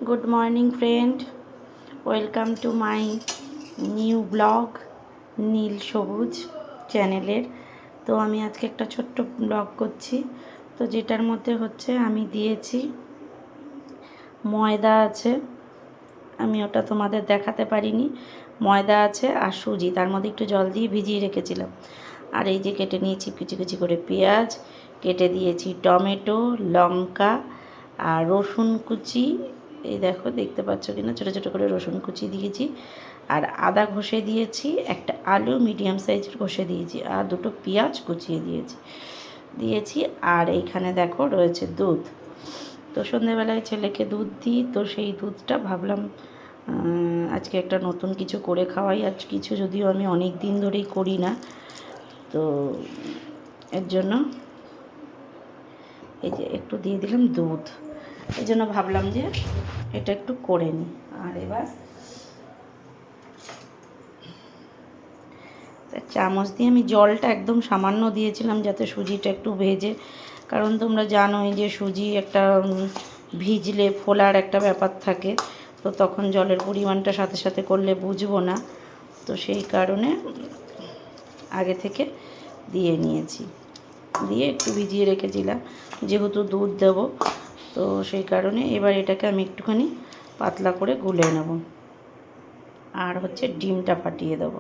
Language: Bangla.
Good morning friend, welcome to my new blog Neel Sobuj চ্যানেলের। তো আমি আজকে একটা ছোট্ট ব্লগ করছি। তো যেটার মধ্যে হচ্ছে আমি দিয়েছি ময়দা আছে, আমি ওটা তোমাদের দেখাতে পারিনি। ময়দা আছে আর সুজি, তার মধ্যে একটু জল দিয়ে ভিজিয়ে রেখেছিলাম। আর এই যে কেটে নিয়েছি কুচি কুচি করে পেঁয়াজ, কেটে দিয়েছি টমেটো, লঙ্কা আর রসুন কুচি। এই দেখো, দেখতে পাচ্ছ কিনা, ছোটো ছোটো করে রসুন কুচি দিয়েছি। আর আদা ঘষে দিয়েছি, একটা আলু মিডিয়াম সাইজের ঘষে দিয়েছি, আর দুটো পেঁয়াজ কুচিয়ে দিয়েছি। আর এইখানে দেখো রয়েছে দুধ। তো সন্ধেবেলায় ছেলেকে দুধ দিই, তো সেই দুধটা ভাবলাম আজকে একটা নতুন কিছু করে খাওয়াই। আজ কিছু যদিও আমি অনেক দিন ধরেই করি না, তো এর জন্য এই যে একটু দিয়ে দিলাম দুধ। এই জন্য ভাবলাম যে এটা একটু করে নিই। আর এবার চামচ দিয়ে আমি জলটা একদম সামান্য দিয়েছিলাম, যাতে সুজিটা একটু ভেজে, কারণ তোমরা জানোই যে সুজি একটা ভিজলে ফোলার একটা ব্যাপার থাকে, তো তখন জলের পরিমাণটা সাথে সাথে করলে বুঝবো না, তো সেই কারণে আগে থেকে দিয়ে নিয়েছি, দিয়ে একটু ভিজিয়ে রেখেছিলাম, যেহেতু দুধ দেবো, তো সেই কারণে এবার এটাকে আমি একটুখানি পাতলা করে গুলে নেব। আর হচ্ছে ডিমটা ফাটিয়ে দেবো।